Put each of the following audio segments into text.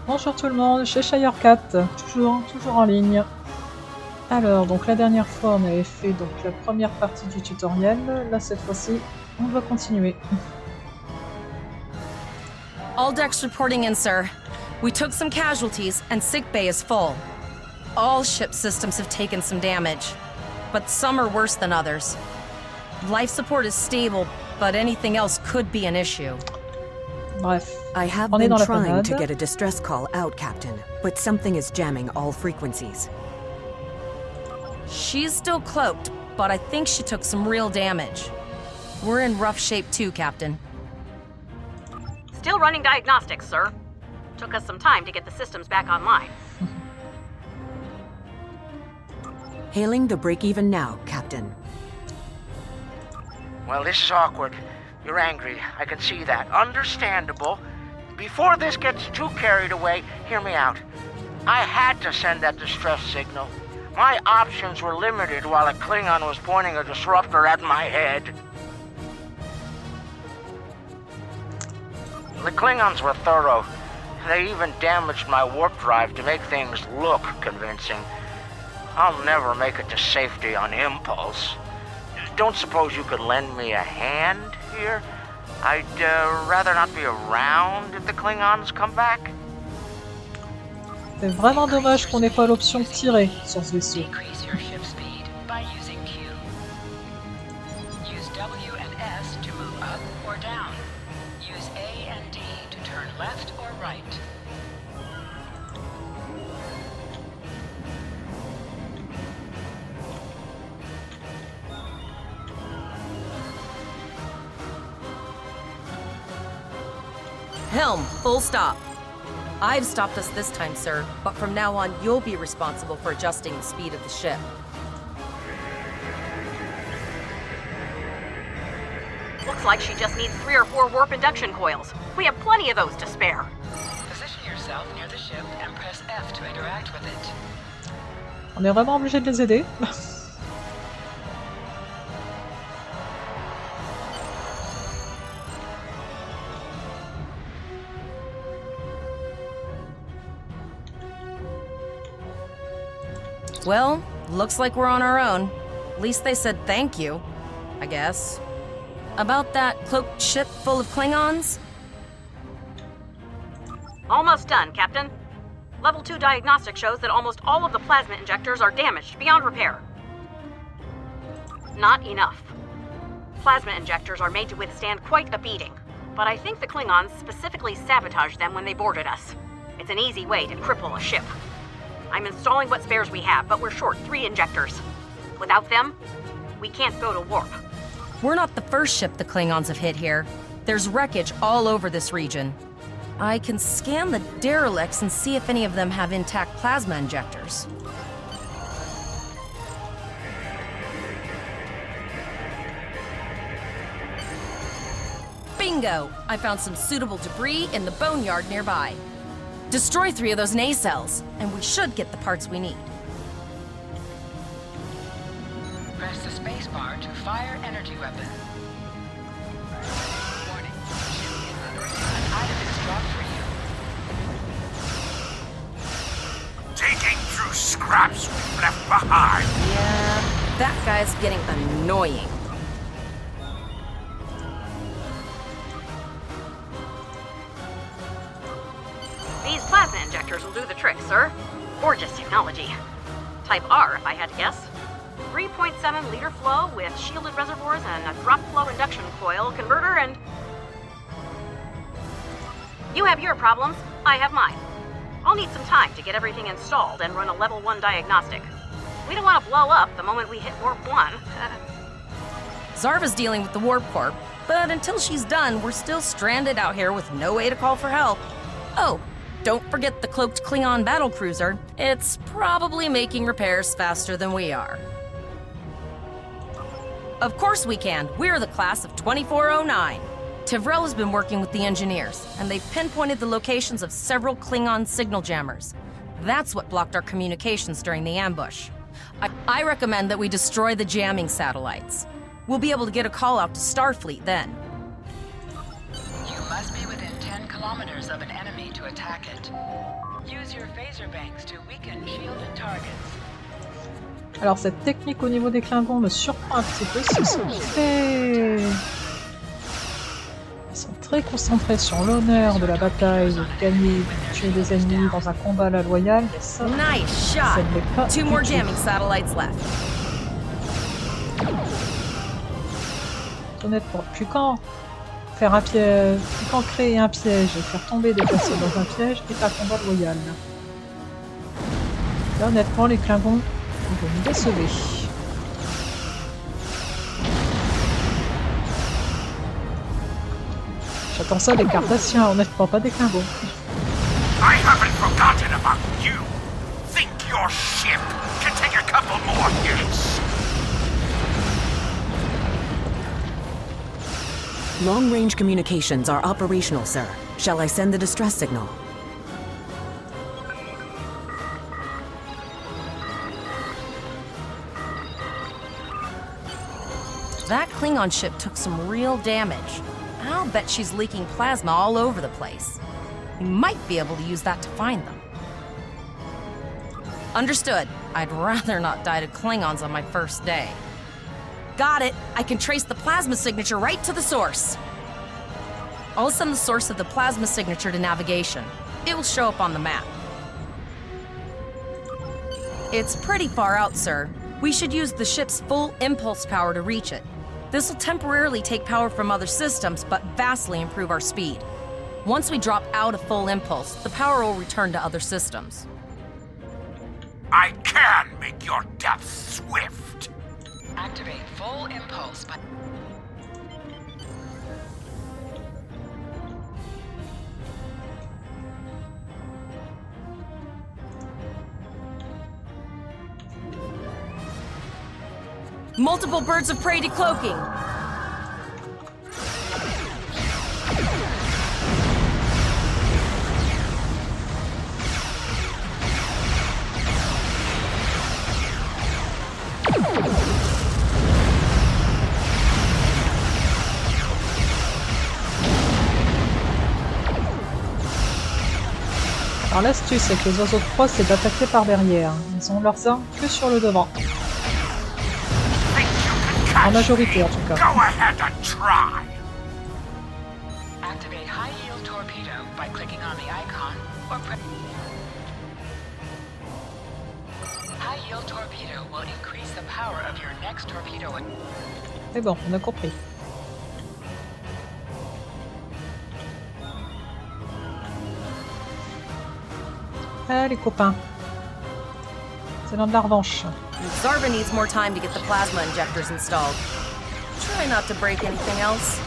Bonjour tout le monde, chez Cat, toujours en ligne. Alors, donc la dernière fois on avait fait donc la première partie du tutoriel, là cette fois-ci on va continuer. All decks reporting in, sir. We took some casualties and sick bay is full. All ship systems have taken some damage, but some are worse than others. Life support is stable, but anything else could be an issue. Bref, I have on est been dans la trying panade. to get a distress call out, Captain, but something is jamming all frequencies. She's still cloaked, but I think she took some real damage. We're in rough shape too, Captain. Still running diagnostics, sir. Took us some time to get the systems back online. Hailing the break-even now, Captain. Well, this is awkward. You're angry, I can see that. Understandable. Before this gets too carried away, hear me out. I had to send that distress signal. My options were limited while a Klingon was pointing a disruptor at my head. The Klingons were thorough. They even damaged my warp drive to make things look convincing. I'll never make it to safety on impulse. Don't suppose you could lend me a hand here? I'd rather not be around if the Klingons come back. C'est vraiment dommage qu'on n'ait pas l'option de tirer sur ce vaisseau. Decrease your ship speed by using Q. Use W and S to move up or down. Use A and D to turn left or right. Helm, full stop. I've stopped us this time, sir, but from now on you'll be responsible for adjusting the speed of the ship. Looks like she just needs 3 or 4 warp induction coils. We have plenty of those to spare. Position yourself near the ship and press F to interact with it. On est vraiment obligé de les aider. Well, looks like we're on our own. At least they said thank you, I guess. About that cloaked ship full of Klingons? Almost done, Captain. Level 2 diagnostic shows that almost all of the plasma injectors are damaged beyond repair. Not enough. Plasma injectors are made to withstand quite a beating, but I think the Klingons specifically sabotaged them when they boarded us. It's an easy way to cripple a ship. I'm installing what spares we have, but we're short 3 injectors. Without them, we can't go to warp. We're not the first ship the Klingons have hit here. There's wreckage all over this region. I can scan the derelicts and see if any of them have intact plasma injectors. Bingo! I found some suitable debris in the boneyard nearby. Destroy 3 of those nacelles, and we should get the parts we need. Press the spacebar to fire energy weapon. Warning. Ship is under attack. An item is dropped for you. Taking through scraps we've left behind. Yeah, that guy's getting annoying. These plasma injectors will do the trick, sir. Gorgeous technology. Type R, if I had to guess. 3.7 liter flow with shielded reservoirs and a drop flow induction coil converter and... You have your problems, I have mine. I'll need some time to get everything installed and run a level 1 diagnostic. We don't want to blow up the moment we hit warp 1. Zarva's dealing with the warp core, but until she's done, we're still stranded out here with no way to call for help. Oh, don't forget the cloaked Klingon battlecruiser. It's probably making repairs faster than we are. Of course we can. We're the class of 2409. Tivrel has been working with the engineers, and they've pinpointed the locations of several Klingon signal jammers. That's what blocked our communications during the ambush. I recommend that we destroy the jamming satellites. We'll be able to get a call out to Starfleet then. You must be within 10 kilometers of an enemy to attack it. Use your phaser banks to weaken shielded targets. Alors cette technique au niveau des Klingons me surprend un petit peu, ils sont très concentrés sur l'honneur de la bataille, de gagner, de tuer des ennemis dans un combat à la loyale, mais ça, Nice ça shot. ne l'est pas 2 du more tout. jamming satellites left. Honnêtement, puis quand faire un piège, puis quand créer un piège et faire tomber des personnes dans un piège est un combat loyal. Là honnêtement les Klingons, vous me décevez. J'attends ça des Cardassiens, honnêtement pas des Klingons. I haven't forgotten about you. Think your ship can take a couple more hits. Long-range communications are operational, sir. Shall I send the distress signal? That Klingon ship took some real damage. I'll bet she's leaking plasma all over the place. We might be able to use that to find them. Understood. I'd rather not die to Klingons on my first day. Got it. I can trace the plasma signature right to the source. I'll send the source of the plasma signature to navigation. It will show up on the map. It's pretty far out, sir. We should use the ship's full impulse power to reach it. This will temporarily take power from other systems, but vastly improve our speed. Once we drop out of full impulse, the power will return to other systems. I can make your death swift. Activate full impulse by... Multiple birds of prey decloaking. Alors l'astuce avec les oiseaux de proie, c'est d'attaquer par derrière. Ils ont leurs armes que sur le devant. En majorité en tout cas. Go ahead and try. Activate high yield torpedo by clicking on the icon or press... High yield torpedo will increase the power of your next torpedo. Mais bon, on a compris. Allez copains. C'est l'heure de la revanche. Zarva needs more time to get the plasma injectors installed. Try not to break anything else.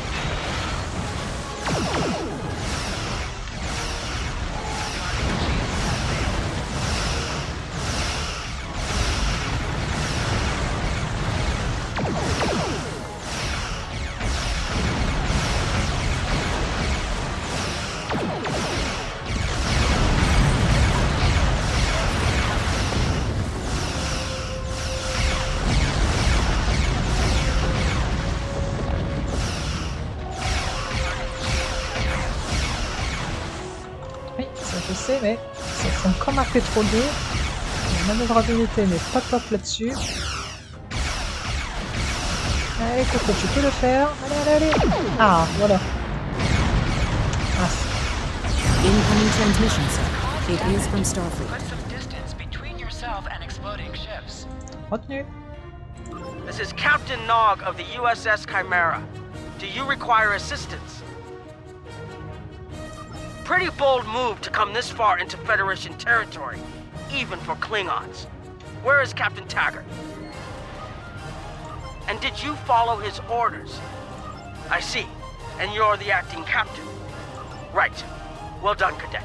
Oui, ça je sais, mais ça sent comme un pétrolier. La manœuvrabilité n'est pas top là-dessus. Allez Coco, tu peux le faire. Allez, allez, allez. Ah, voilà. Ah, Incoming transmission, sir. It is from Starfleet. Put some distance between yourself and exploding ships. retenu. This is Captain Nog of the USS Chimera. Do you require assistance? Pretty bold move to come this far into Federation territory, even for Klingons. Where is Captain Taggart? And did you follow his orders? I see. And you're the acting captain. Right. Well done, Cadet.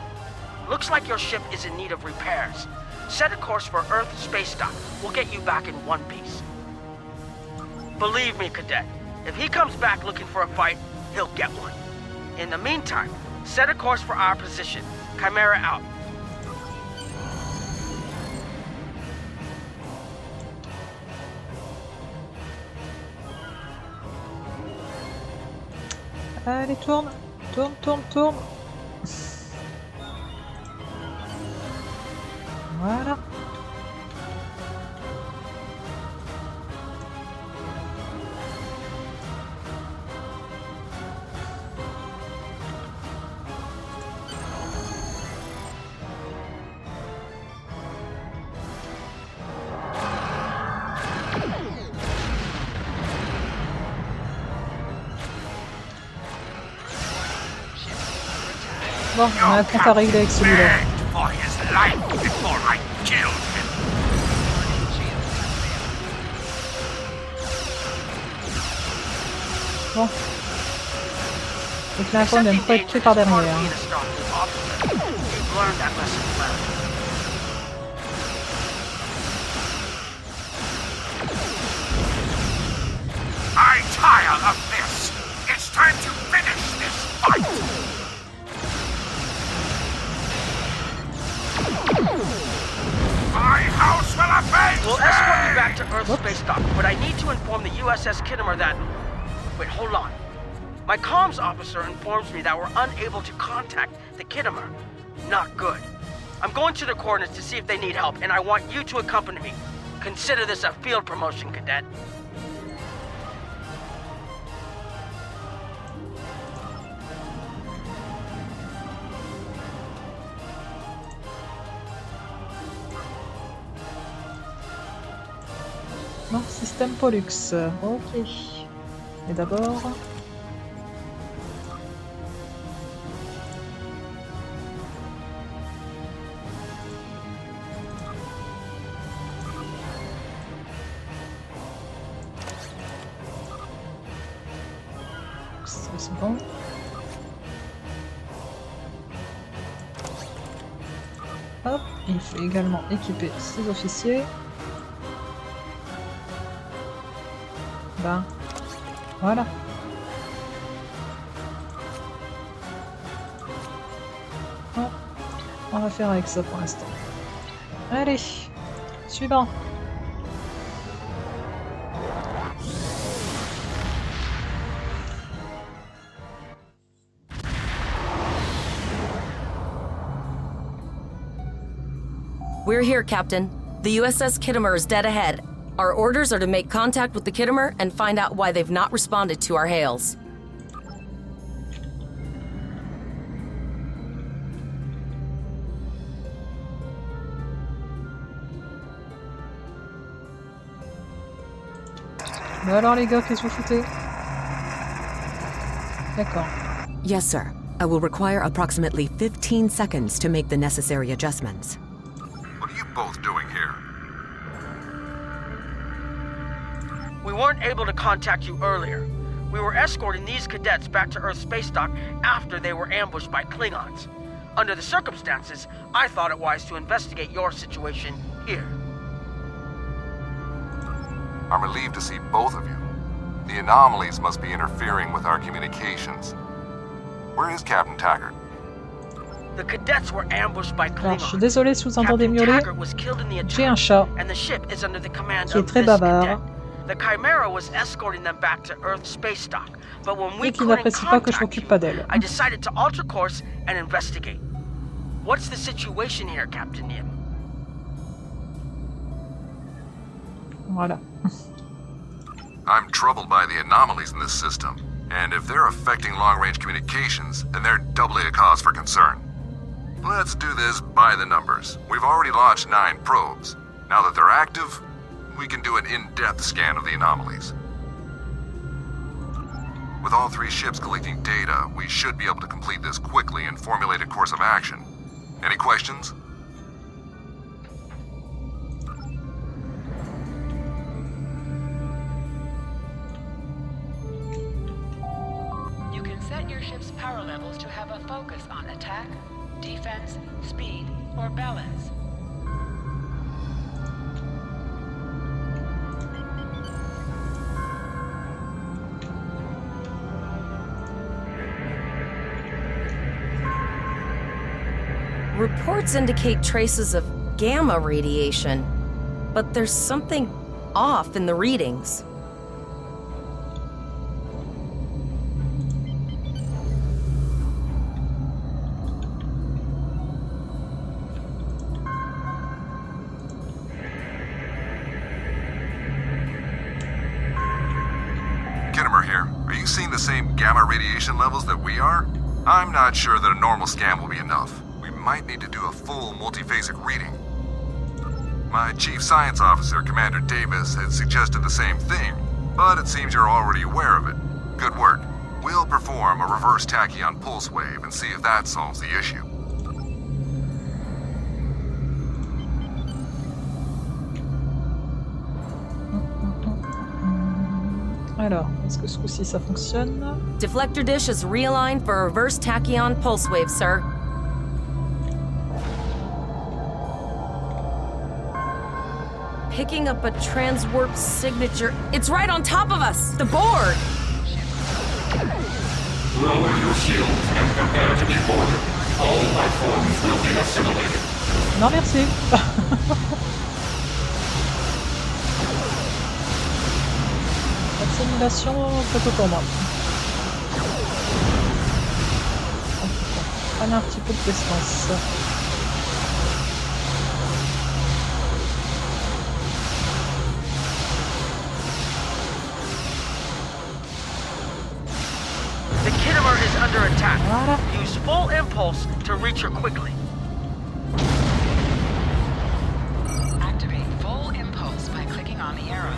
Looks like your ship is in need of repairs. Set a course for Earth space dock. We'll get you back in one piece. Believe me, Cadet, if he comes back looking for a fight, he'll get one. In the meantime, set a course for our position. Chimera out. Allez, tourne. Tourne, tourne, tourne. Voilà. Bon, on a un compte à régler avec celui-là. For his life before I killed him. Bon. Donc là, on n'aime pas être pris par derrière. Hein. You've learned that lesson well. I tire of this. It's time to finish this fight. My house will avenge We'll escort you me! back to Earth space dock, but I need to inform the USS Kittimer that... Wait, hold on. My comms officer informs me that we're unable to contact the Kittimer. Not good. I'm going to the coordinates to see if they need help, and I want you to accompany me. Consider this a field promotion, Cadet. Non, système Pollux. Ok. Et d'abord... C'est bon. Hop, il faut également équiper ses officiers. Ben, voilà. Bon, on va faire avec ça pour l'instant. Allez, suivant. We're here, Captain. The USS Kittimer is dead ahead. Our orders are to make contact with the Kittimer and find out why they've not responded to our hails. Mais alors les gars, qu'est-ce que vous foutez? D'accord. Yes, sir. I will require approximately 15 seconds to make the necessary adjustments. What are you both doing here? We weren't able to contact you earlier. We were escorting these cadets back to Earth space dock after they were ambushed by Klingons. Under the circumstances, I thought it wise to investigate your situation here. I'm relieved to see both of you. The anomalies must be interfering with our communications. Where is Captain Taggart? The cadets were ambushed by Alors, je suis Klingons. désolée si vous entendez Captain miauler. Taggart was killed in the J'ai un attack, chat and the ship is under the command qui est of très this bavard cadet. The Chimera was escorting them back to Earth space dock, but when we et qui couldn't n'apprécie pas que je contact m'occupe you, pas d'elle. I decided to alter course and investigate. What's the situation here, Captain Nim? Voilà. I'm troubled by the anomalies in this system, and if they're affecting long-range communications, then they're doubly a cause for concern. Let's do this by the numbers. We've already launched 9 probes. Now that they're active, we can do an in-depth scan of the anomalies. With all 3 ships collecting data, we should be able to complete this quickly and formulate a course of action. Any questions? You can set your ship's power levels to have a focus on attack, defense, speed, or balance. Reports indicate traces of gamma radiation, but there's something off in the readings. same gamma radiation levels that we are? I'm not sure that a normal scan will be enough. We might need to do a full multiphasic reading. My Chief Science Officer, Commander Davis, had suggested the same thing, but it seems you're already aware of it. Good work. We'll perform a reverse tachyon pulse wave and see if that solves the issue. Alors, est-ce que ce coup-ci ça fonctionne? Deflector dish is realigned for a reverse tachyon pulse wave, sir. Picking up a transwarp signature. It's right on top of us! The board! Lower your shields and prepare to be boarded. All life forms will be assimilated. Non, merci. Simulation, plutôt pour moi. Prenez un petit peu de distance. The Kittimer is under attack. Voilà. Use full impulse to reach her quickly. Activate full impulse by clicking on the arrow.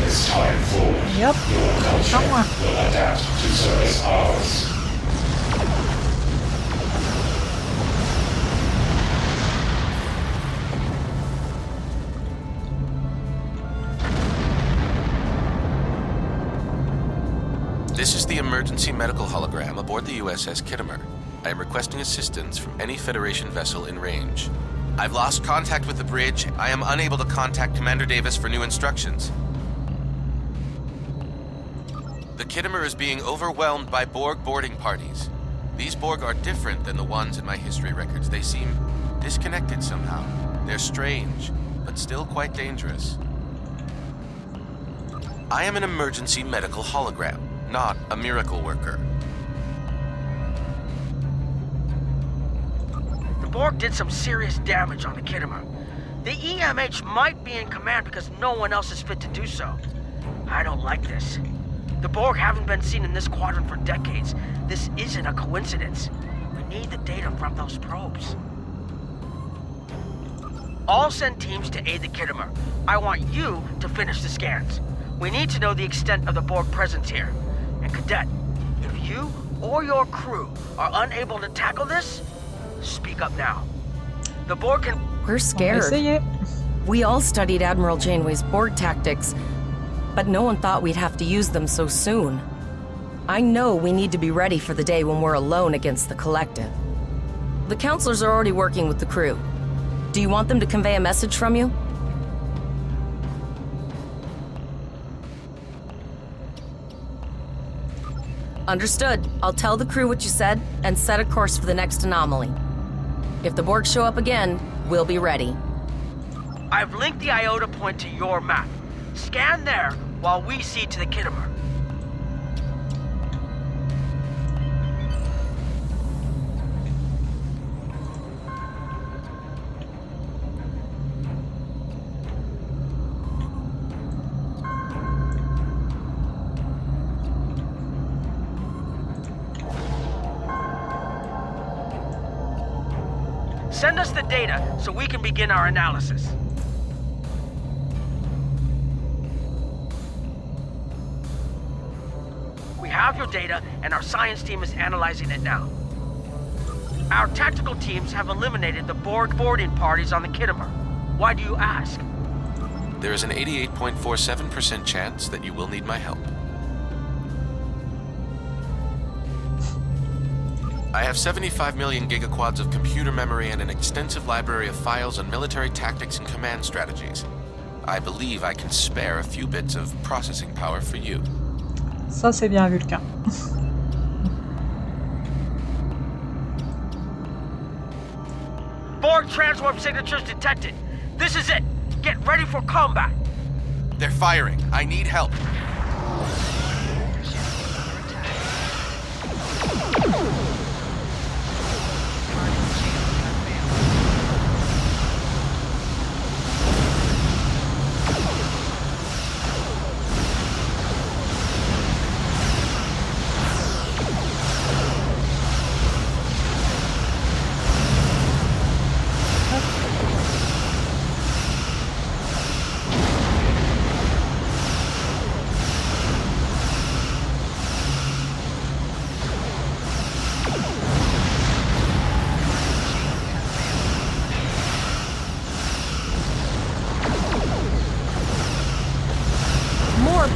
This time forward, Yep. your culture Come on. will adapt to service ours. This is the emergency medical hologram aboard the USS Kittimer. I am requesting assistance from any Federation vessel in range. I've lost contact with the bridge. I am unable to contact Commander Davis for new instructions. The Kittimer is being overwhelmed by Borg boarding parties. These Borg are different than the ones in my history records. They seem disconnected somehow. They're strange, but still quite dangerous. I am an emergency medical hologram, not a miracle worker. The Borg did some serious damage on the Kittimer. The EMH might be in command because no one else is fit to do so. I don't like this. The Borg haven't been seen in this quadrant for decades. This isn't a coincidence. We need the data from those probes. All send teams to aid the Kittimer. I want you to finish the scans. We need to know the extent of the Borg presence here. And Cadet, if you or your crew are unable to tackle this, speak up now. The Borg can... We're scared. Essayez. We all studied Admiral Janeway's Borg tactics, but no one thought we'd have to use them so soon. I know we need to be ready for the day when we're alone against the Collective. The counselors are already working with the crew. Do you want them to convey a message from you? Understood. I'll tell the crew what you said and set a course for the next anomaly. If the Borg show up again, we'll be ready. I've linked the iota point to your map. Scan there while we see to the Kittimer. Send us the data so we can begin our analysis. We have your data, and our science team is analyzing it now. Our tactical teams have eliminated the Borg boarding parties on the Kittimer. Why do you ask? There is an 88.47% chance that you will need my help. I have 75 million gigaquads of computer memory and an extensive library of files on military tactics and command strategies. I believe I can spare a few bits of processing power for you. Ça, c'est bien, Vulcain. Borg transwarp signatures detected. This is it. Get ready for combat. They're firing. I need help.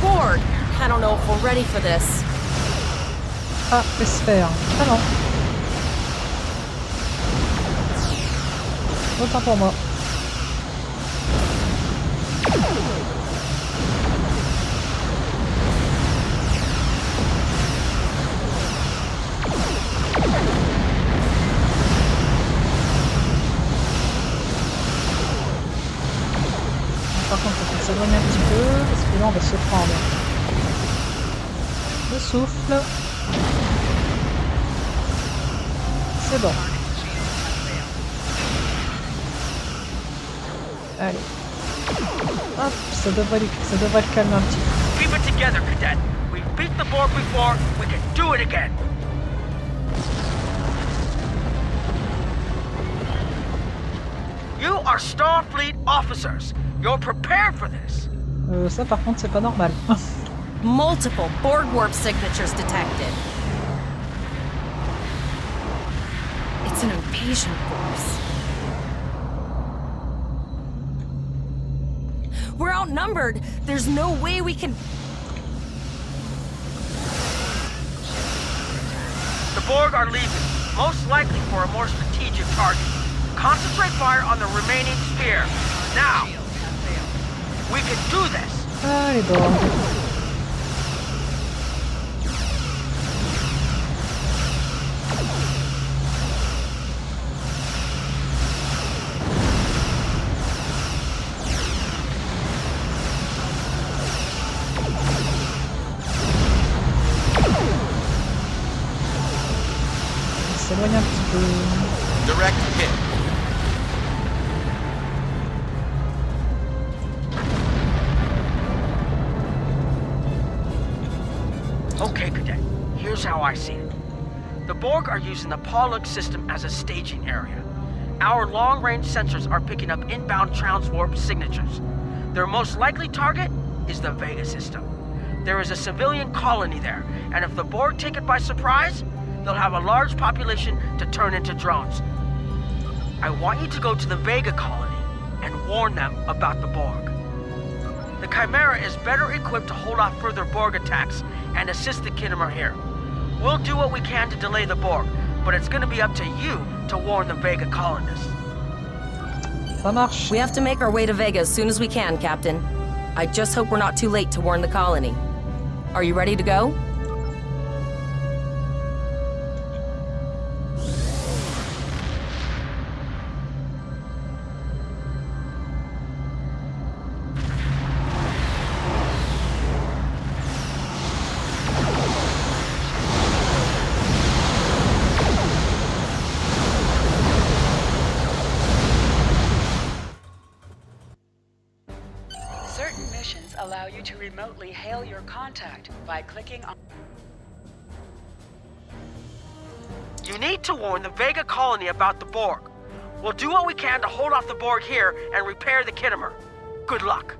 Borg. I don't know if we're ready for this. Ah, espère. Ah non. Autant pour moi. Par contre, il faut s'éloigner un petit peu, parce que là on va se prendre le souffle. C'est bon. Allez. Hop, ça devrait le calmer un petit peu. Keep it together, cadet. We've beat the Borg before, we can do it again. You are Starfleet officers. You're prepared for this. Ça par contre c'est pas normal. Multiple Borg warp signatures detected. It's an invasion force. We're outnumbered. There's no way we can... The Borg are leaving, most likely for a more strategic target. Concentrate fire on the remaining sphere. Now! We can do this! Ah, les Borg. On s'éloigne un petit peu. Direct hit. Okay, Cadet. Here's how I see it. The Borg are using the Pollux system as a staging area. Our long-range sensors are picking up inbound transwarp signatures. Their most likely target is the Vega system. There is a civilian colony there, and if the Borg take it by surprise, they'll have a large population to turn into drones. I want you to go to the Vega colony and warn them about the Borg. The Chimera is better equipped to hold off further Borg attacks and assist the Kittimer here. We'll do what we can to delay the Borg, but it's gonna be up to you to warn the Vega colonists. Ça marche. We have to make our way to Vega as soon as we can, Captain. I just hope we're not too late to warn the colony. Are you ready to go? Certain missions allow you to remotely hail your contact by clicking on... You need to warn the Vega colony about the Borg. We'll do what we can to hold off the Borg here and repair the Kittimer. Good luck.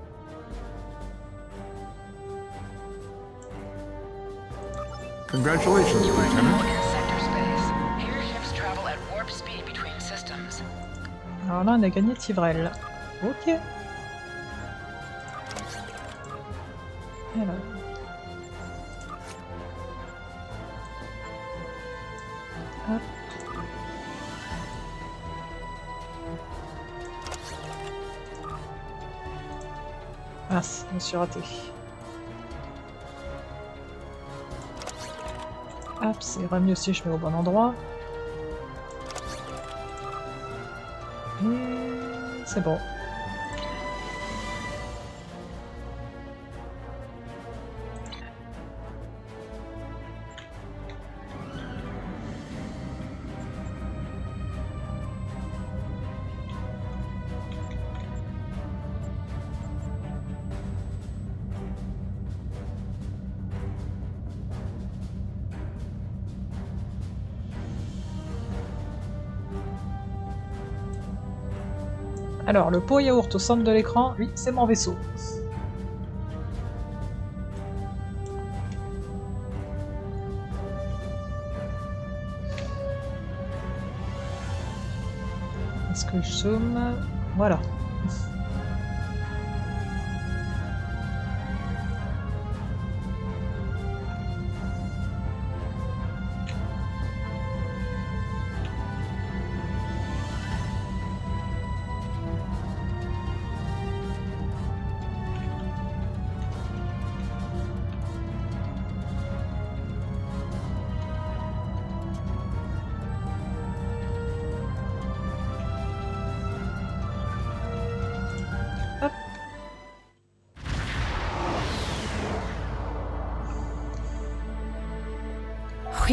Congratulations, You are now Lieutenant. in sector space. Here ships travel at warp speed between systems. Alors là on a gagné Tivrel. Ok. Alors. Hop. Ah, je me suis raté. Hop, ça ira mieux si je mets au bon endroit. C'est bon. Alors, le pot yaourt au centre de l'écran, oui, c'est mon vaisseau. Est-ce que je zoome? Voilà.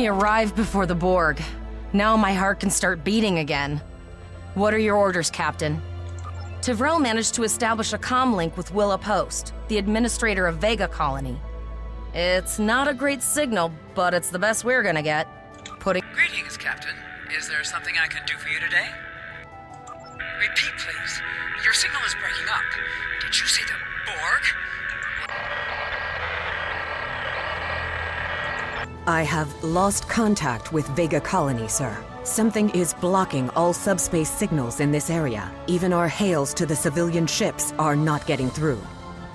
We arrived before the Borg. Now my heart can start beating again. What are your orders, Captain? Vrille managed to establish a comm link with Willa Post, the administrator of Vega Colony. It's not a great signal, but it's the best we're gonna get. Greetings, Captain. Is there something I can do for you today? Repeat, please. Your signal is breaking up. Did you say the Borg? I have lost contact with Vega Colony, sir. Something is blocking all subspace signals in this area. Even our hails to the civilian ships are not getting through.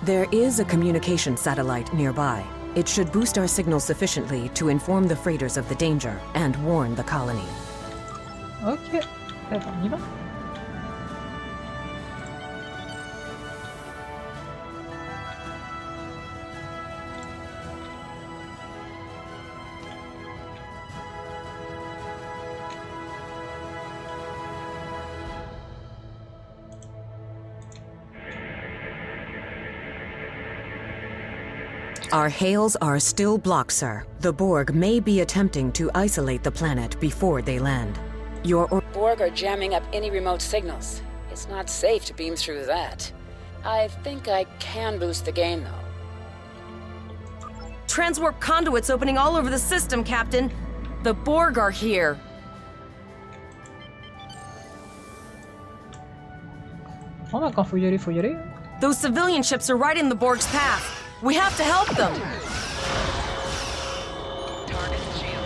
There is a communication satellite nearby. It should boost our signal sufficiently to inform the freighters of the danger and warn the colony. Ok. Attends, on y va. Our hails are still blocked, sir. The Borg may be attempting to isolate the planet before they land. Borg are jamming up any remote signals. It's not safe to beam through that. I think I can boost the gain, though. Transwarp conduits opening all over the system, Captain. The Borg are here. Bon bah quand faut y aller, faut y aller. Those civilian ships are right in the Borg's path. We have to help them. Target shield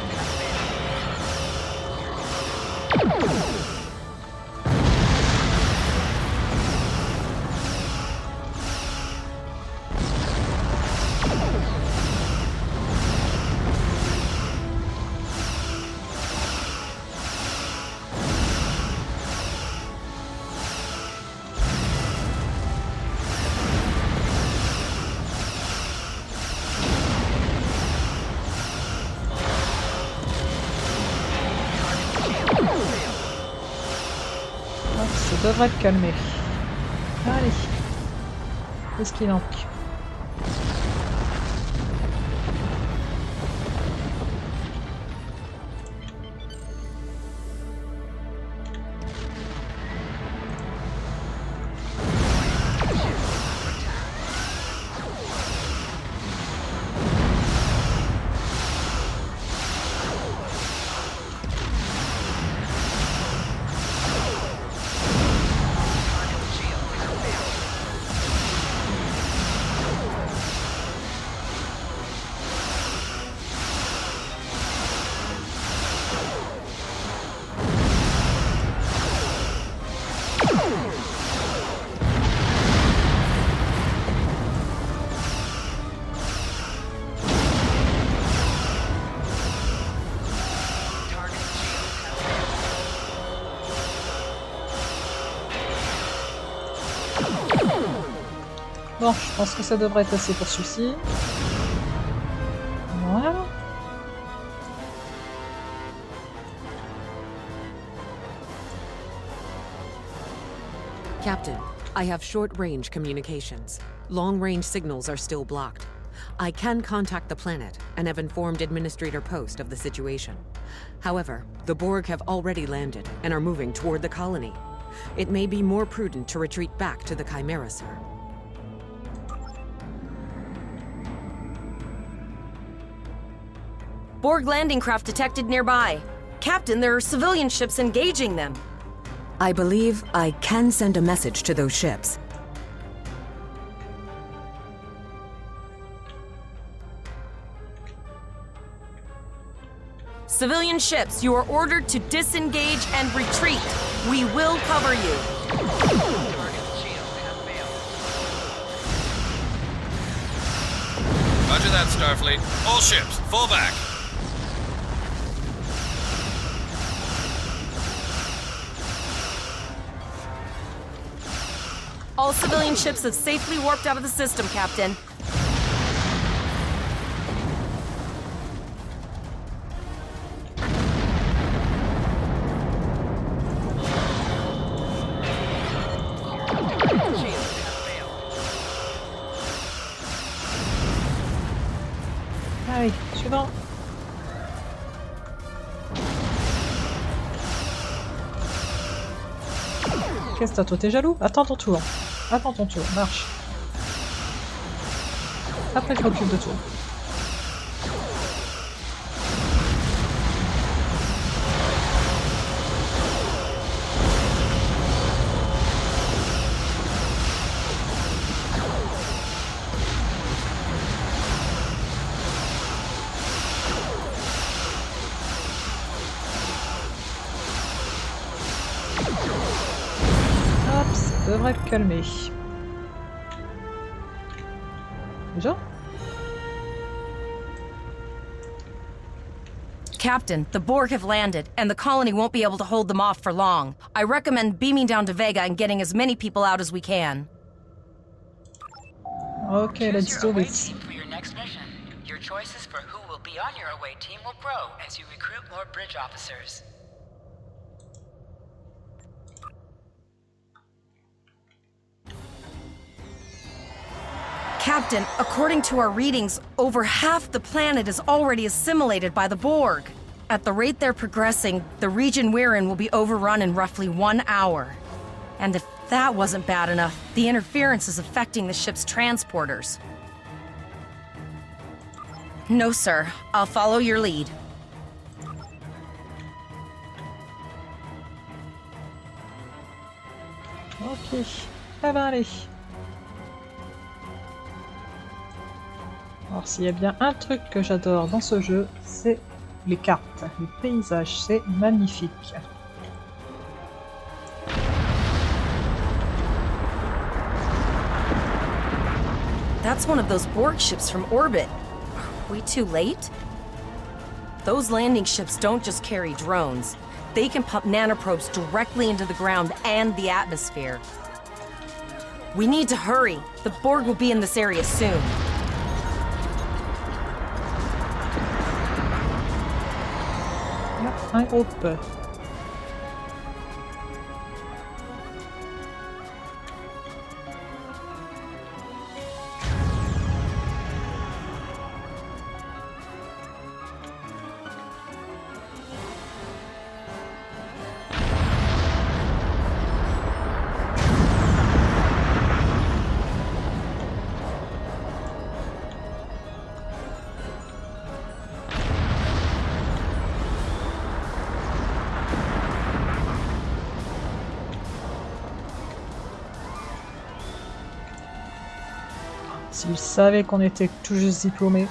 Ça devrait te calmer. Allez. Qu'est-ce qu'il en manque? Bon, je pense que ça devrait être assez pour celui-ci. Voilà. Captain, I have short-range communications. Long-range signals are still blocked. I can contact the planet and have informed Administrator Post of the situation. However, the Borg have already landed and are moving toward the colony. It may be more prudent to retreat back to the Chimera, sir. Borg landing craft detected nearby. Captain, there are civilian ships engaging them. I believe I can send a message to those ships. Civilian ships, you are ordered to disengage and retreat. We will cover you. Roger that, Starfleet. All ships, fall back. All civilian ships have safely warped out of the system, Captain. Allez, suivant. Qu'est-ce que t'as, toi, t'es jaloux? Attends ton tour. Attends ton tour, marche. Après je m'occupe de toi. Hop, ça devrait le calmer. Déjà? Captain, the Borg have landed, and the colony won't be able to hold them off for long. I recommend beaming down to Vega and getting as many people out as we can. Okay, let's do this. Team for your next mission. Your choices for who will be on your away team will grow as you recruit more bridge officers. Captain, according to our readings, over half the planet is already assimilated by the Borg. At the rate they're progressing, the region we're in will be overrun in roughly 1 hour. And if that wasn't bad enough, the interference is affecting the ship's transporters. No, sir. I'll follow your lead. Ok, ça va aller. Alors s'il y a bien un truc que j'adore dans ce jeu, c'est les cartes, les paysages, c'est magnifique. That's one of those Borg ships from orbit. Are we too late? Those landing ships don't just carry drones. They can pump nanoprobes directly into the ground and the atmosphere. We need to hurry. The Borg will be in this area soon. Un groupe. S'ils savaient qu'on était tout juste diplômés.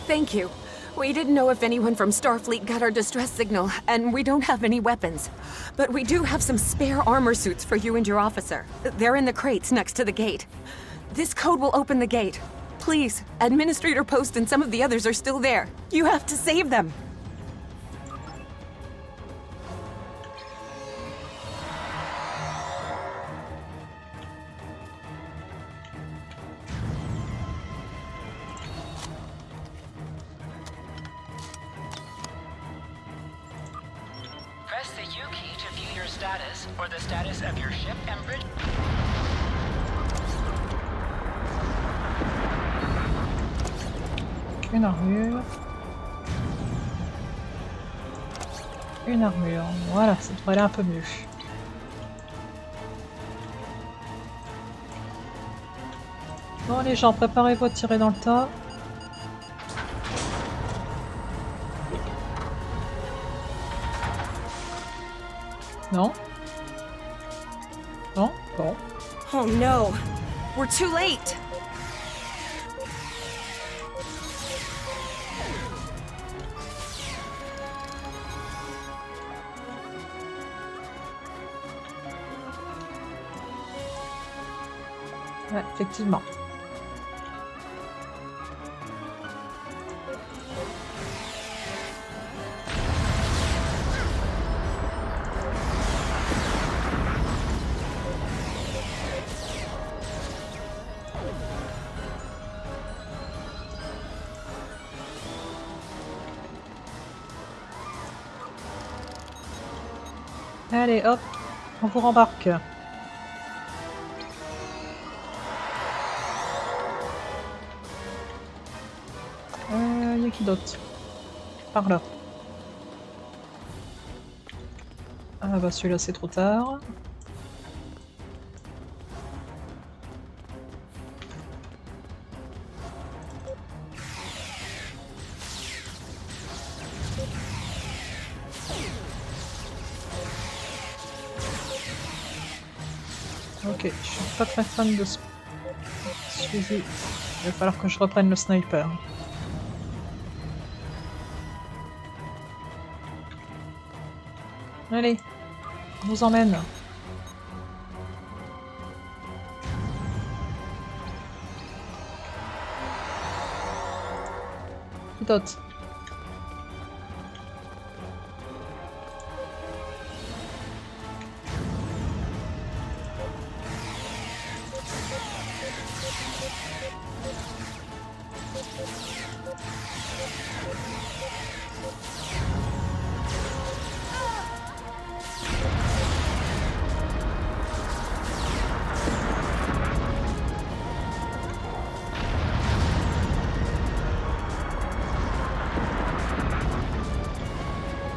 Thank you. We didn't know if anyone from Starfleet got our distress signal, and we don't have any weapons. But we do have some spare armor suits for you and your officer. They're in the crates next to the gate. This code will open the gate. Please, Administrator Post and some of the others are still there. You have to save them. Press the U key your status or the status of your ship and bridge. Une armure. Une armure. Voilà, ça devrait aller un peu mieux. Bon les gens, préparez-vous à tirer dans le tas. Non? Non? Bon. Oh no! We're too late! Ouais, effectivement. Allez, hop, on vous rembarque. Y a qui d'autre? Par là. Ah bah celui-là c'est trop tard. Ok, je suis pas très fan de ce fusil. Il va falloir que je reprenne le sniper. Allez, on vous emmène. Qui d'autre?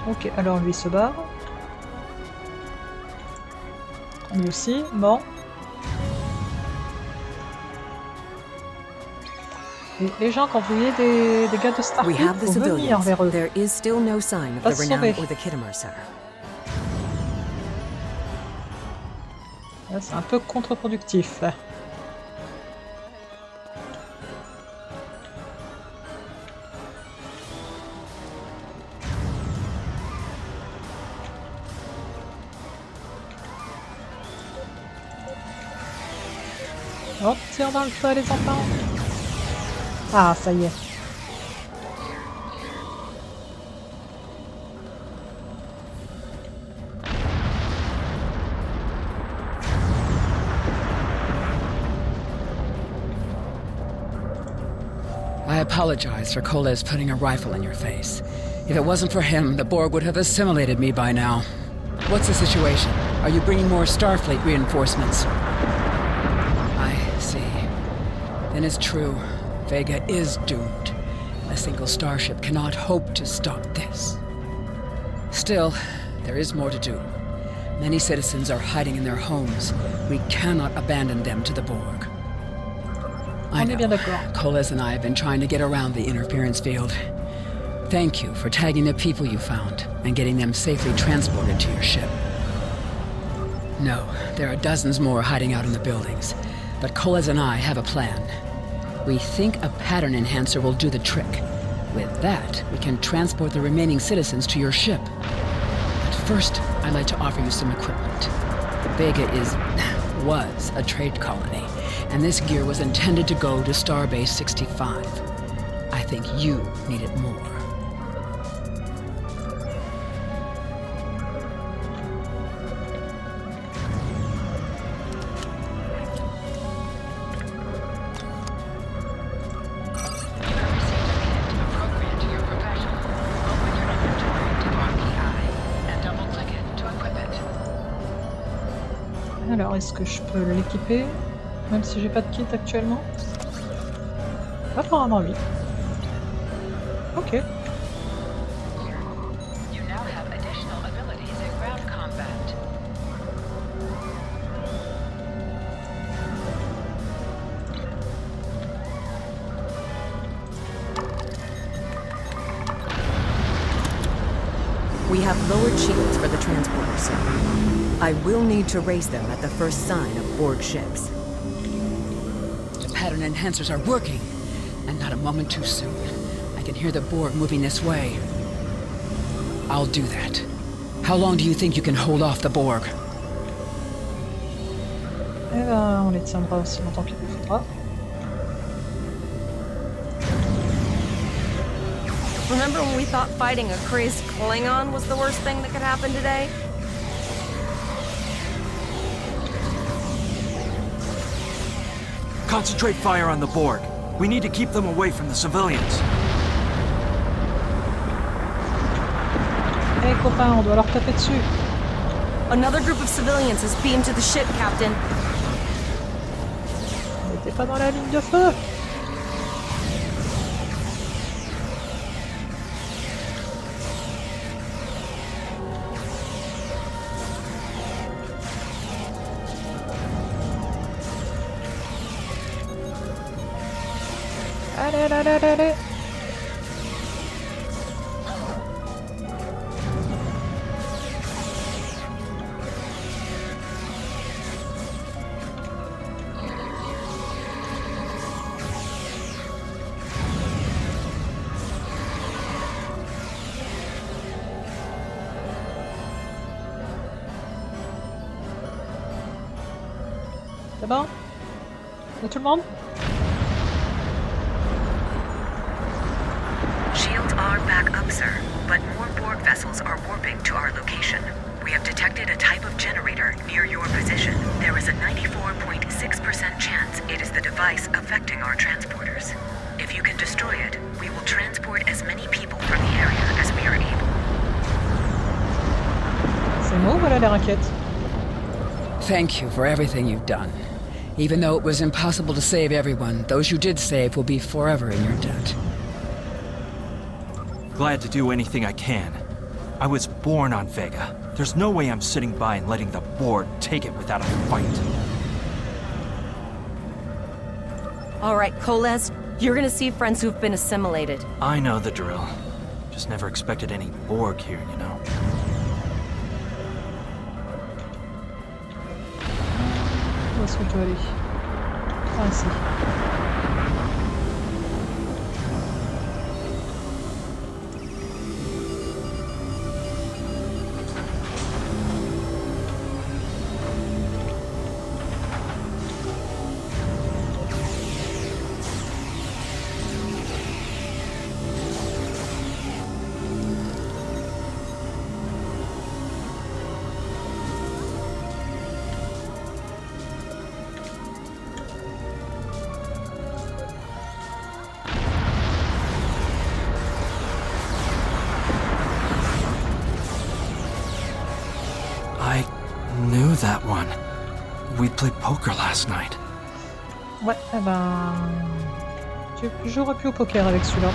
Ok, alors lui se barre. Lui aussi, bon. Et les gens, quand vous voyez des gars de Starfleet, faut venir vers eux. There is still no sign of Pas the se Renown sauver. or the Kittimer, sir. Là, c'est un peu contre-productif. On tire dans le tas les enfants. Ah, ça y est. I apologize for Koles putting a rifle in your face. If it wasn't for him, the Borg would have assimilated me by now. What's the situation? Are you bringing more Starfleet reinforcements? I see. Then it's true. Vega is doomed. A single starship cannot hope to stop this. Still, there is more to do. Many citizens are hiding in their homes. We cannot abandon them to the Borg. I know. Koles and I have been trying to get around the interference field. Thank you for tagging the people you found and getting them safely transported to your ship. No, there are dozens more hiding out in the buildings, but Koles and I have a plan. We think a pattern enhancer will do the trick. With that, we can transport the remaining citizens to your ship. But first, I'd like to offer you some equipment. Vega was a trade colony, and this gear was intended to go to Starbase 65. I think you need it more. Alors, est-ce que je peux l'équiper, même si j'ai pas de kit actuellement? Apparemment oui. Ok. You now have additional abilities in ground combat. We have lowered shields for the transporter, sir. I will need to raise them at the first sign of Borg ships. The pattern enhancers are working, and not a moment too soon. I can hear the Borg moving this way. I'll do that. How long do you think you can hold off the Borg? Eh ben, on les tiendra aussi longtemps qu'il le faudra. Remember when we thought fighting a crazed Klingon was the worst thing that could happen today? Concentrate fire on the Borg. We need to keep them away from the civilians. Eh copains, on doit leur taper dessus. Another group of civilians has beamed to the ship, Captain. On n'était pas dans la ligne de feu. Allez, allez, allez, allez. C'est bon? Y'a tout le monde? Shields are back up, sir, but more Borg vessels are warping to our location. We have detected a type of generator near your position. There is a 94.6% chance it is the device affecting our transporters. If you can destroy it, we will transport as many people from the area as we are able. C'est bon, voilà les raquettes. Thank you for everything you've done. Even though it was impossible to save everyone, those you did save will be forever in your debt. Glad to do anything I can. I was born on Vega. There's no way I'm sitting by and letting the Borg take it without a fight. All right, Koles, you're gonna see friends who've been assimilated. I know the drill. Just never expected any Borg here, you know. Où est-ce que je dois aller? Ah, ici. I knew that one. We played poker last night. Ouais, eh ben... J'aurais pu au poker avec celui-là.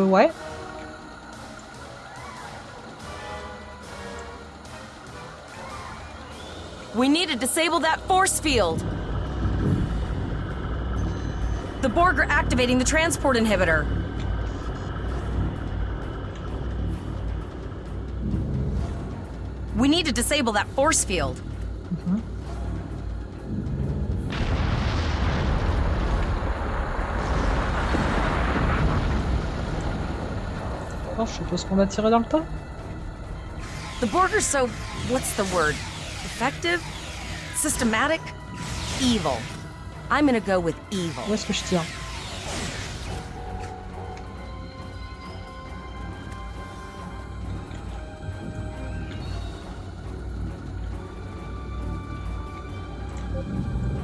Ouais. We need to disable that force field. The Borg are activating the transport inhibitor. We need to disable that force field. Oh, je suppose qu'on va tirer dans le tas. The Borg are so... what's the word? Effective? Systematic? Evil. I'm gonna go with evil. Où est-ce que je tire?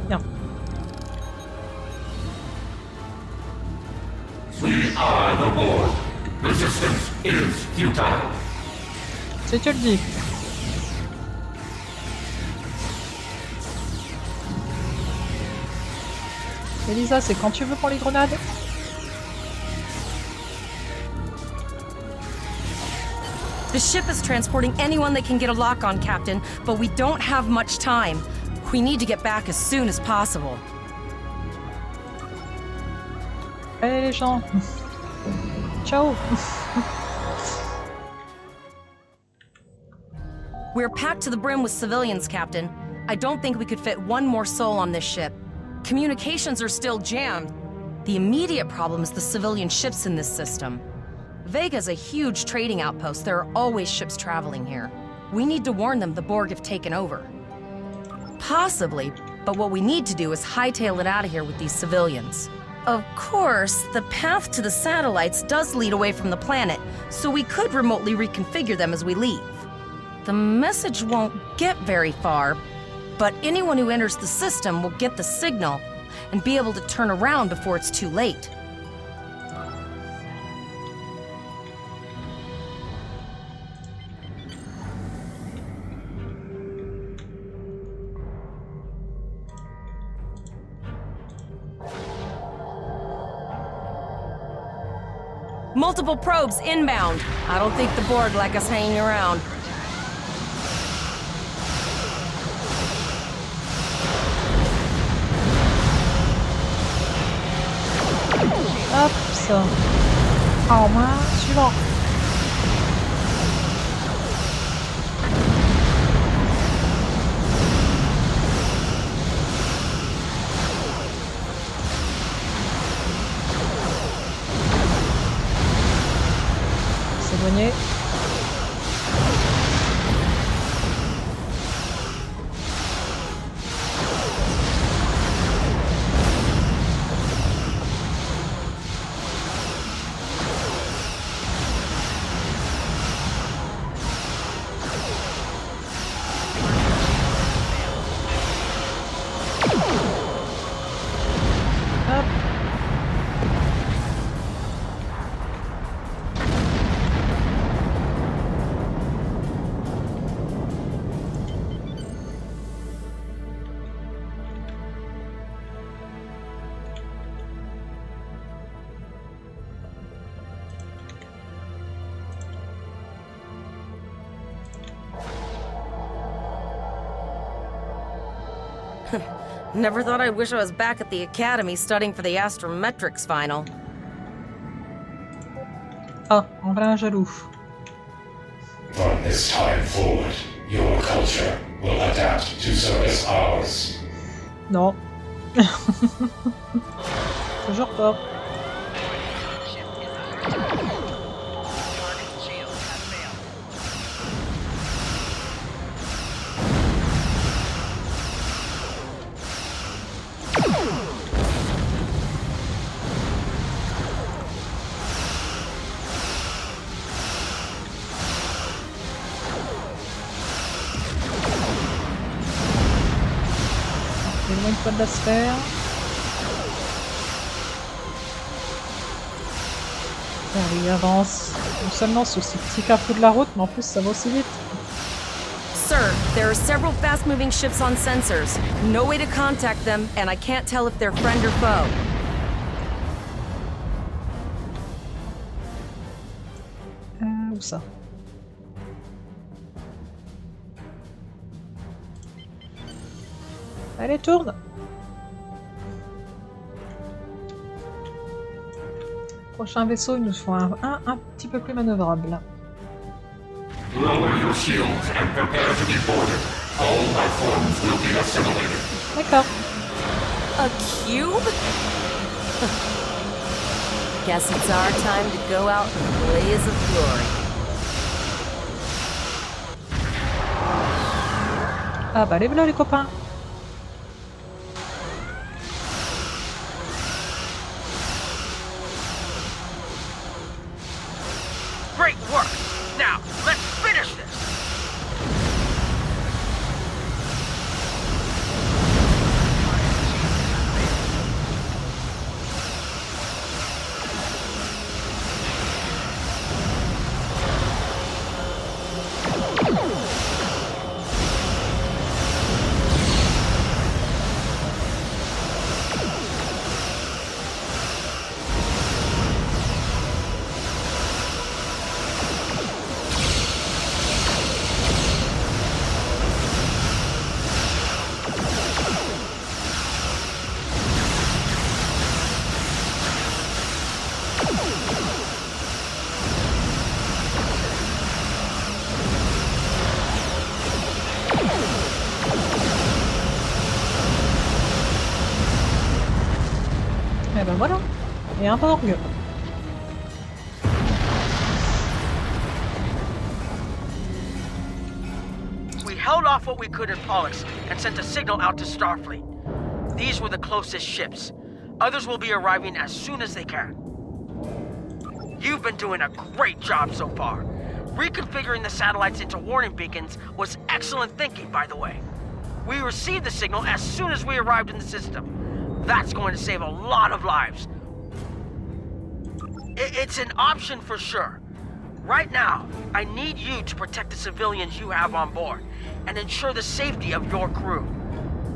Bien. We are the board. Resistance is futile. Si tu le dis. Elisa, c'est quand tu veux pour les grenades? The ship is transporting anyone that can get a lock on, Captain, but we don't have much time. We need to get back as soon as possible. Allez les gens. Ciao. We're packed to the brim with civilians, Captain. I don't think we could fit one more soul on this ship. Communications are still jammed. The immediate problem is the civilian ships in this system. Vega's a huge trading outpost. There are always ships traveling here. We need to warn them the Borg have taken over. Possibly, but what we need to do is hightail it out of here with these civilians. Of course, the path to the satellites does lead away from the planet, so we could remotely reconfigure them as we leave. The message won't get very far, but anyone who enters the system will get the signal and be able to turn around before it's too late. Multiple probes inbound. I don't think the Borg like us hanging around. Hop, ça. En main, suivant. S'éloigner. Never thought I'd wish I was back at the academy studying for the astrometrics final. Ah, en vrai un jaloux. From this time forward, your culture will adapt to service ours. Non. Toujours pas. Éloigne-toi de la sphère. Allez, avance. Non seulement sur ces petits carrefours de la route, mais en plus ça va aussi vite. Sir, there are several fast-moving ships on sensors. No way to contact them, and I can't tell if they're friend or foe. Où ça? Allez, tourne! Prochain vaisseau, il nous faut un petit peu plus manœuvrable. Lower your shields and prepare to be boarded. All life forms will be assimilated. D'accord. A cube? Guess it's our time to go out in a blaze of glory. Ah bah les voilà les copains. Great work! Now, let's finish this! Et ben voilà, et un Borg. We held off what we could in Pollux and sent a signal out to Starfleet. These were the closest ships. Others will be arriving as soon as they can. You've been doing a great job so far. Reconfiguring the satellites into warning beacons was excellent thinking, by the way. We received the signal as soon as we arrived in the system. That's going to save a lot of lives. It's an option for sure. Right now, I need you to protect the civilians you have on board and ensure the safety of your crew.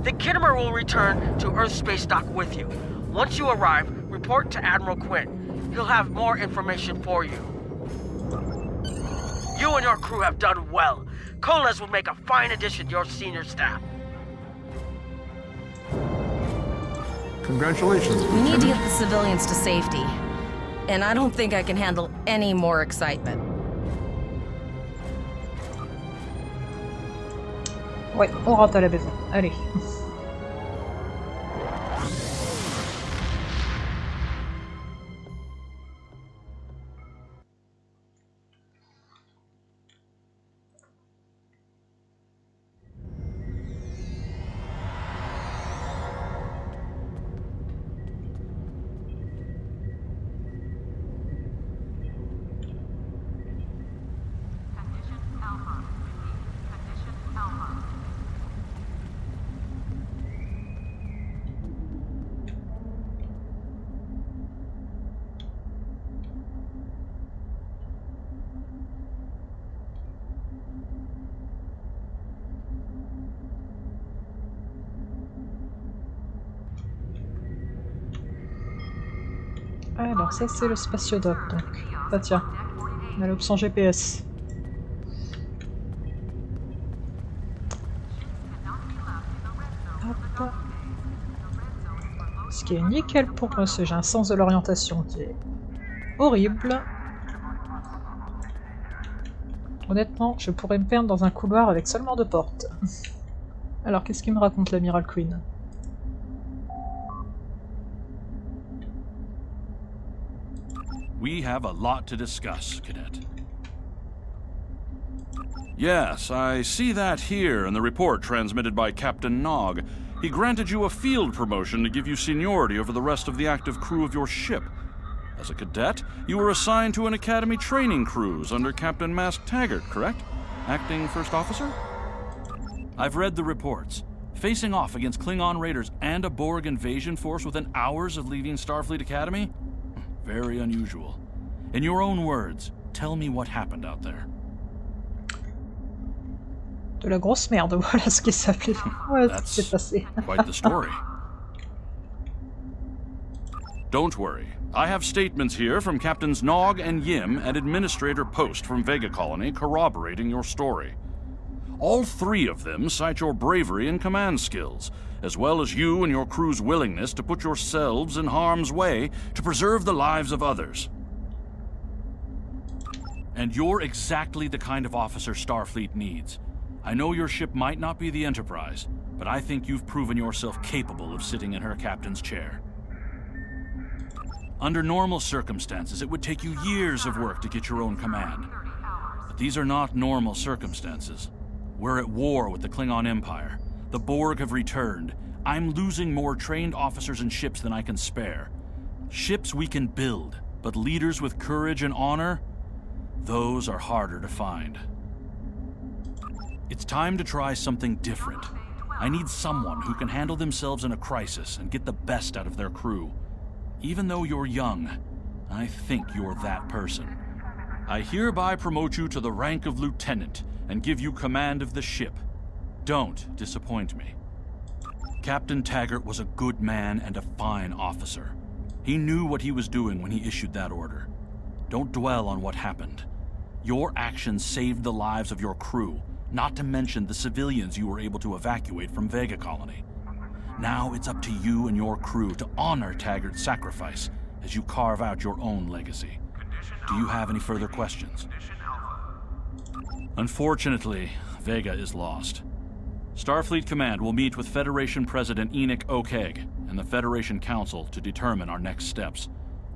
The Kittimer will return to Earth Space Dock with you. Once you arrive, report to Admiral Quinn. He'll have more information for you. You and your crew have done well. Coles will make a fine addition to your senior staff. Congratulations. We need to get the civilians to safety. And I don't think I can handle any more excitement. Ouais, on rentre à la maison. Allez. Alors ça c'est le spatiodoc donc. Ah tiens, on a l'option GPS. Hop. Ce qui est nickel pour moi, j'ai un sens de l'orientation qui est horrible. Honnêtement, je pourrais me perdre dans un couloir avec seulement 2 portes. Alors qu'est-ce qu'il me raconte l'amiral Queen? We have a lot to discuss, Cadet. Yes, I see that here in the report transmitted by Captain Nog. He granted you a field promotion to give you seniority over the rest of the active crew of your ship. As a cadet, you were assigned to an Academy training cruise under Captain Mask Taggart, correct? Acting First Officer? I've read the reports. Facing off against Klingon raiders and a Borg invasion force within hours of leaving Starfleet Academy? Very unusual. In your own words, tell me what happened out there. De la grosse merde, voilà ce qui s'appelait. Ouais, ce qui s'est passé. Quite the story. Don't worry. I have statements here from Captains Nog and Yim and Administrator Post from Vega Colony corroborating your story. All 3 of them cite your bravery and command skills, as well as you and your crew's willingness to put yourselves in harm's way to preserve the lives of others. And you're exactly the kind of officer Starfleet needs. I know your ship might not be the Enterprise, but I think you've proven yourself capable of sitting in her captain's chair. Under normal circumstances, it would take you years of work to get your own command. But these are not normal circumstances. We're at war with the Klingon Empire. The Borg have returned. I'm losing more trained officers and ships than I can spare. Ships we can build, but leaders with courage and honor? Those are harder to find. It's time to try something different. I need someone who can handle themselves in a crisis and get the best out of their crew. Even though you're young, I think you're that person. I hereby promote you to the rank of lieutenant and give you command of the ship. Don't disappoint me. Captain Taggart was a good man and a fine officer. He knew what he was doing when he issued that order. Don't dwell on what happened. Your actions saved the lives of your crew, not to mention the civilians you were able to evacuate from Vega Colony. Now it's up to you and your crew to honor Taggart's sacrifice as you carve out your own legacy. Do you have any further questions? Unfortunately, Vega is lost. Starfleet Command will meet with Federation President Enoch O'Keg and the Federation Council to determine our next steps.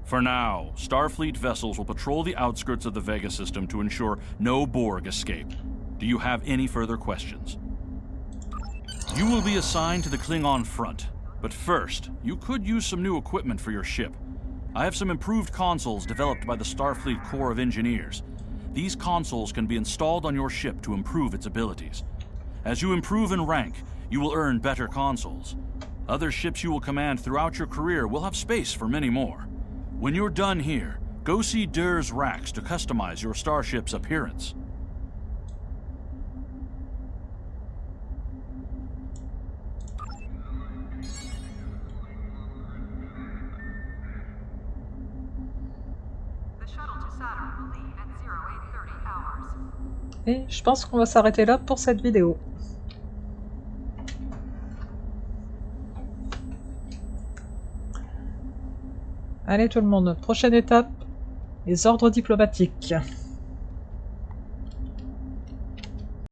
For now, Starfleet vessels will patrol the outskirts of the Vega system to ensure no Borg escape. Do you have any further questions? You will be assigned to the Klingon front, but first, you could use some new equipment for your ship. I have some improved consoles developed by the Starfleet Corps of Engineers. These consoles can be installed on your ship to improve its abilities. As you improve in rank, you will earn better consoles. Other ships you will command throughout your career will have space for many more. When you're done here, go see Durr's racks to customize your starship's appearance. Et je pense qu'on va s'arrêter là pour cette vidéo. Allez tout le monde, prochaine étape, les ordres diplomatiques.